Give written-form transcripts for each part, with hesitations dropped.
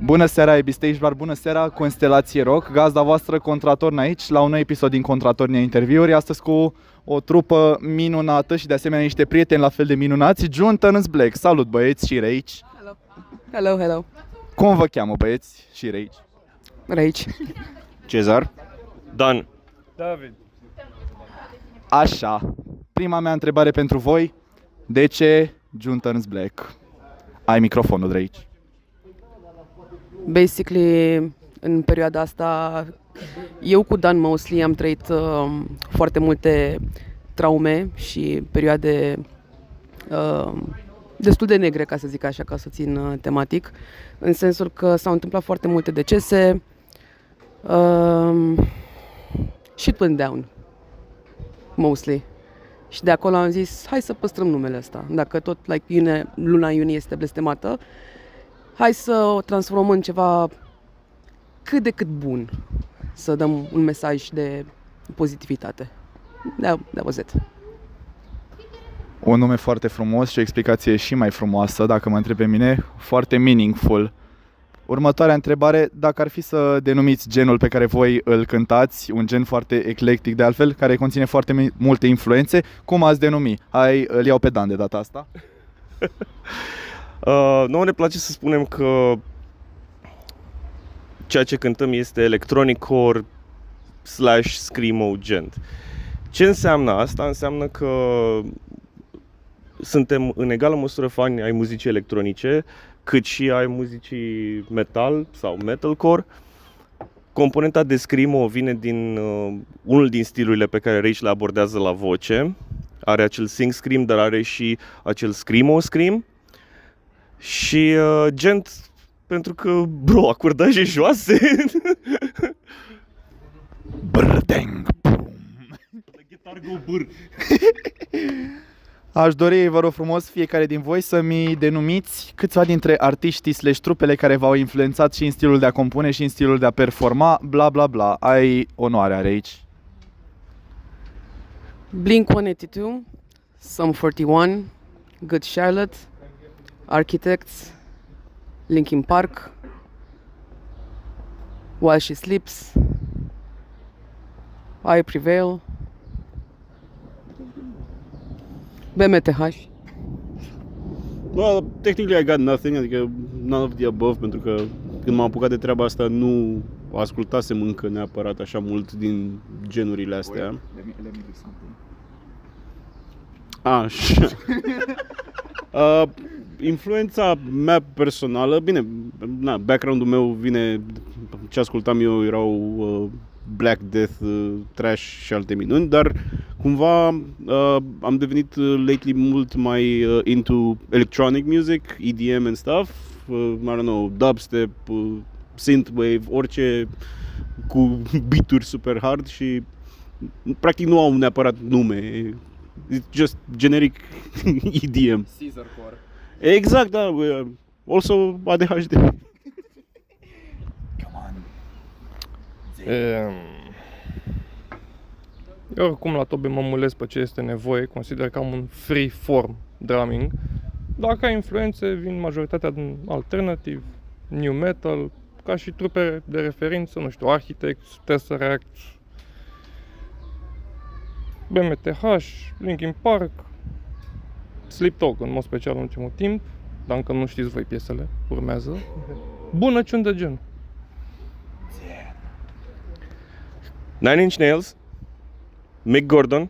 Bună seara, Ebi Stage Bar, bună seara, Constelație Rock, gazda voastră Contratorn aici, la un nou episod din Contratornia Interviuri, astăzi cu o trupă minunată și de asemenea niște prieteni la fel de minunați, Juntanas Black. Salut băieți și Rage! Hello. Hello, hello. Cum vă cheamă băieți și Rage? Rage. Cezar. Dan. David. Așa, prima mea întrebare pentru voi, de ce Juntanas Black? Ai microfonul, Rage. Basically, în perioada asta, eu cu Dan Mosley am trăit foarte multe traume și perioade destul de negre, ca să zic așa, ca să țin tematic, în sensul că s-au întâmplat foarte multe decese, shit went down, mostly. Și de acolo am zis, hai să păstrăm numele ăsta. Dacă tot luna iunie este blestemată, hai să o transformăm în ceva cât de cât bun. Să dăm un mesaj de pozitivitate. That was it. Un nume foarte frumos și o explicație și mai frumoasă, dacă mă întreb pe mine, foarte meaningful. Următoarea întrebare, dacă ar fi să denumiți genul pe care voi îl cântați, un gen foarte eclectic de altfel, care conține foarte multe influențe, cum ați denumi? Îl iau pe Dan de data asta. Nouă ne place să spunem că ceea ce cântăm este electronic core / screamo gent. Ce înseamnă asta? Înseamnă că suntem în egală măsură fani ai muzicii electronice, cât și ai muzicii metal sau metalcore. Componenta de screamo vine din unul din stilurile pe care Rage le abordează la voce. Are acel sing scream, dar are și acel screamo scream. Și gent, pentru că, bro, acordaje joase. Brrrr-deng, pum. Aș dori, vă rog frumos, fiecare din voi să-mi denumiți câțiva dintre artiștii / trupele care v-au influențat și în stilul de a compune și în stilul de a performa, bla bla bla. Ai onoarea aici. Blink-182, Sum 41, Good Charlotte, Architects, Linkin Park, While She Sleeps, I Prevail, BMTH. Well, technically I got nothing, adică none of the above, pentru că când m-am apucat de treaba asta nu ascultasem încă neapărat așa mult din genurile astea. Așa. Influența mea personală, bine, background-ul meu vine, ce ascultam eu erau Black Death, Trash și alte minuni, dar cumva am devenit lately mult mai into electronic music, EDM and stuff, I don't know, dubstep, synthwave, orice cu beat-uri super hard și practic nu au neapărat nume, it's just generic EDM. Caesarcore. Exact, da, also ADHD. Come on. Eu oricum la tobe mă mulez pe ce este nevoie, consider că am un free form drumming. Dacă ai influențe, vin majoritatea din alternative, new metal, ca și trupe de referință, nu știu, Architects, Tesseract, BMTH, Linkin Park, Sleep Talk, în mod special în ultimul timp, dar încă nu știți voi piesele, urmează. Bunăciuni de gen. Nine Inch Nails, Mick Gordon,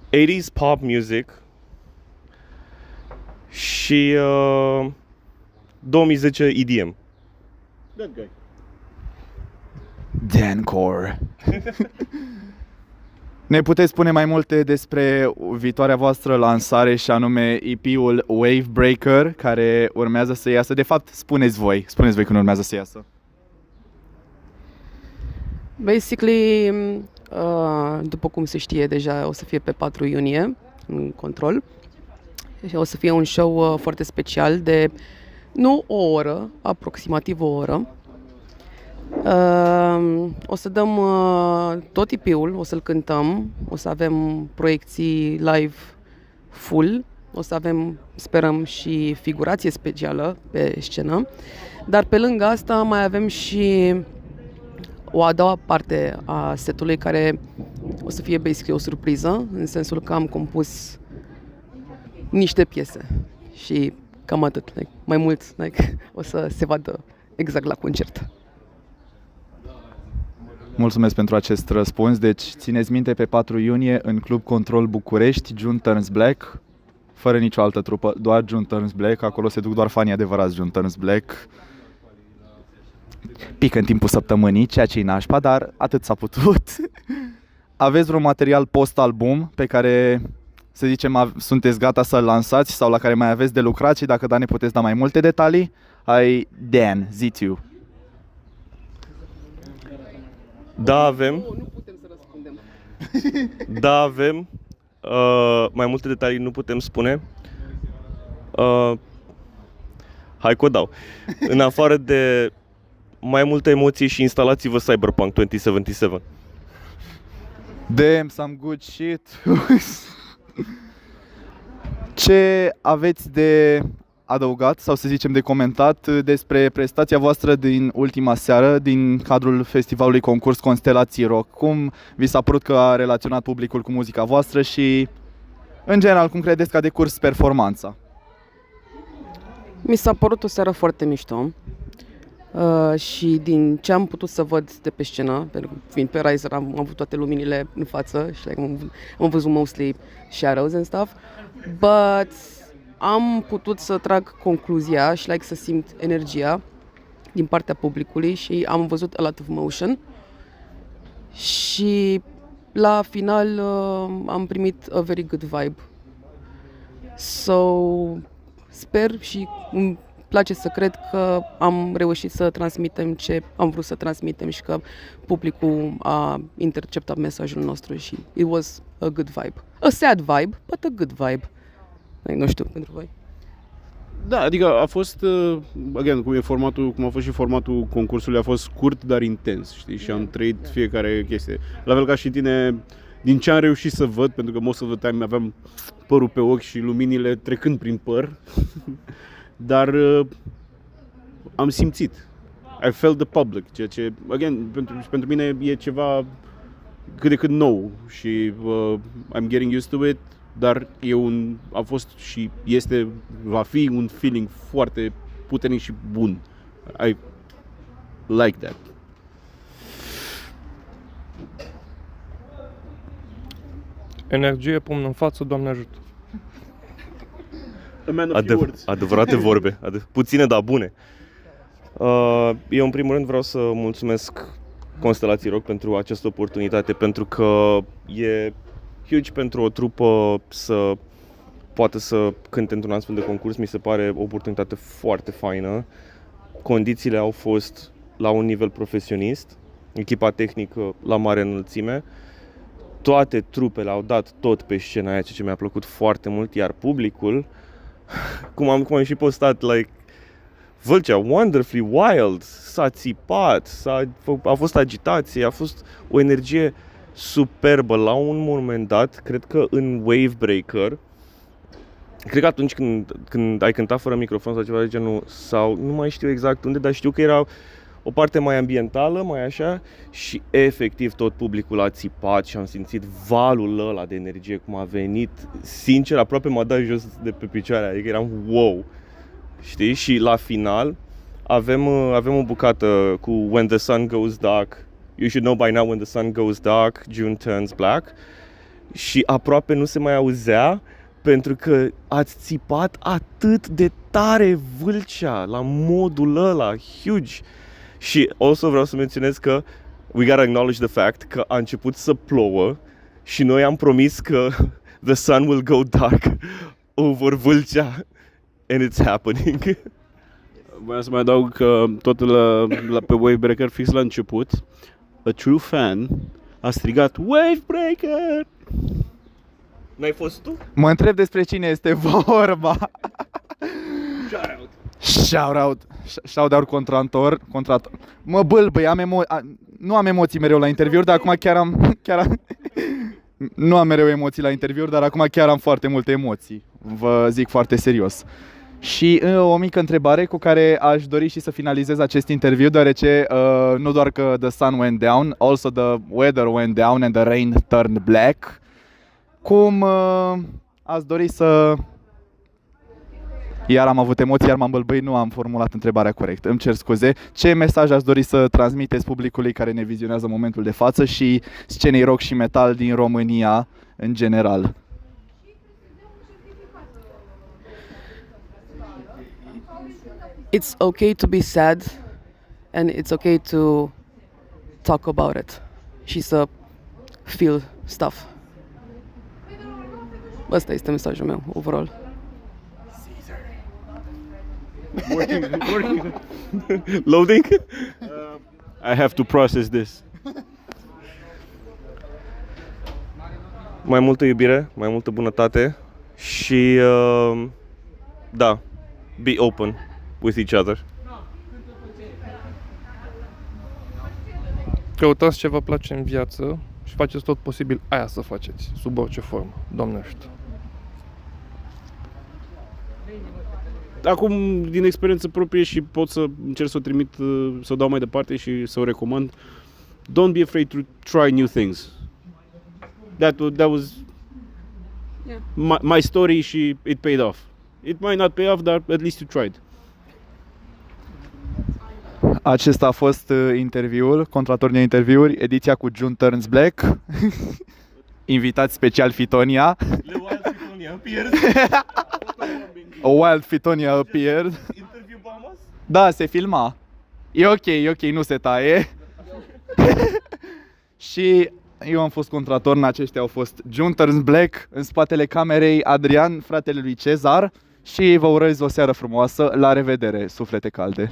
80s pop music și 2010 EDM. That guy. Dancore. Ne puteți spune mai multe despre viitoarea voastră lansare și anume EP-ul Wavebreaker, care urmează să iasă. De fapt, spuneți voi când urmează să iasă. Basically, după cum se știe deja, o să fie pe 4 iunie în Control. Și o să fie un show foarte special de, nu o oră, aproximativ o oră. O să dăm tot EP-ul, o să-l cântăm, o să avem proiecții live full O să avem, sperăm, și figurație specială pe scenă. Dar pe lângă asta mai avem și o a doua parte a setului care o să fie basically o surpriză, în sensul că am compus niște piese și cam atât, like, mai mult o să se vadă exact la concert. Mulțumesc pentru acest răspuns. Deci, țineți minte, pe 4 iunie în Club Control București, June Turns Black, fără nicio altă trupă, doar June Turns Black. Acolo se duc doar fanii adevărați June Turns Black. Pică în timpul săptămânii, ceea ce-i nașpa, dar atât s-a putut. Aveți vreun material post-album pe care, să zicem, sunteți gata să-l lansați sau la care mai aveți de lucrat și dacă da, ne puteți da mai multe detalii? Dan, zi-tu. Da, avem. Nu putem să răspundem. Da, avem. Mai multe detalii nu putem spune. Hai că o dau. În afară de mai multe emoții și instalați-vă Cyberpunk 2077. Damn, some good shit. Ce aveți de adăugat sau să zicem de comentat despre prestația voastră din ultima seară din cadrul festivalului concurs Constelații Rock? Cum vi s-a părut că a relaționat publicul cu muzica voastră și în general cum credeți că a decurs performanța? Mi s-a părut o seară foarte mișto. Și din ce am putut să văd de pe scenă, pentru că fiind pe Riser am avut toate luminile în față și am văzut mostly shadows and stuff, but am putut să trag concluzia și să simt energia din partea publicului și am văzut a lot of motion și la final am primit a very good vibe. So sper și îmi place să cred că am reușit să transmitem ce am vrut să transmitem și că publicul a interceptat mesajul nostru și it was a good vibe. A sad vibe, but a good vibe. Nu știu, pentru voi. Da, adică a fost, again, cum a fost și formatul concursului, a fost scurt, dar intens, știi? Și am trăit fiecare chestie. La fel ca și tine, din ce am reușit să văd, pentru că most of the time aveam părul pe ochi și luminile trecând prin păr, dar am simțit. I felt the public, ceea ce, again, pentru mine e ceva cât de cât nou și I'm getting used to it, dar a fost și va fi un feeling foarte puternic și bun. I like that. Energie, pumn în față, Doamne ajută. A man of few words. Adevărate vorbe, puține, dar bune. Eu în primul rând vreau să mulțumesc Constelații Rock pentru această oportunitate, pentru că e huge pentru o trupă să poată să cânte într-un astfel de concurs. Mi se pare o oportunitate foarte faină. Condițiile au fost la un nivel profesionist, echipa tehnică la mare înălțime. Toate trupele au dat tot pe scena aia, ceea ce mi-a plăcut foarte mult, iar publicul, cum am și postat, Vâlcea, wonderfully wild, s-a țipat, a fost agitație, a fost o energie superbă. La un moment dat, cred că în Wave Breaker, cred că atunci când ai cântat fără microfon sau ceva de genul, sau nu mai știu exact unde, dar știu că era o parte mai ambientală, mai așa, și efectiv tot publicul a țipat și am simțit valul ăla de energie cum a venit. Sincer, aproape m-a dat jos de pe picioare, adică eram wow, știi? Și la final avem o bucată cu When the Sun Goes Dark, You Should Know By Now When the Sun Goes Dark, June Turns Black, și aproape nu se mai auzea pentru că ați țipat atât de tare Vâlcea, la modul ăla, huge. Și also vreau să menționez că we gotta acknowledge the fact că a început să plouă și noi am promis că the sun will go dark over Vâlcea and it's happening. Voiam să mai adaug că tot pe Wave Breaker, fix la început, a true fan a strigat Wave Breaker! N-ai fost tu? Mă întreb despre cine este vorba. Shout out contractor. Mă bâlbâi, nu am emoții mereu la interviuri, dar acum chiar am nu am mereu emoții la interviuri, dar acum chiar am foarte multe emoții. Vă zic foarte serios. Și o mică întrebare cu care aș dori și să finalizez acest interviu, deoarece nu doar că the sun went down, also the weather went down and the rain turned black. Cum ați dori să... Iar am avut emoții, iar m-am bâlbâit, nu am formulat întrebarea corect. Îmi cer scuze. Ce mesaj ați dori să transmiteți publicului care ne vizionează în momentul de față și scenei rock și metal din România în general? It's okay to be sad and it's okay to talk about it și să feel stuff. Ăsta este mesajul meu, overall. Working. Loading? I have to process this. Mai multă iubire, mai multă bunătate și da, be open with each other. Căutați ce vă place în viață și faceți tot posibil aia să faceți, sub orice formă, Doamne ajută. Acum, din experiență proprie și pot să încerc să o trimit, să o dau mai departe și să o recomand. Don't be afraid to try new things. That was my story și it paid off. It might not pay off, dar at least you tried. Acesta a fost interviul, Contratorul de interviuri, ediția cu June Turns Black. Invitat special Fitonia. A Wild Fitonia appeared. Da, se filma. E ok, nu se taie. Și eu am fost contrator, aceștia au fost June Turns Black, în spatele camerei Adrian, fratele lui Cezar, și vă urez o seară frumoasă, la revedere, suflete calde.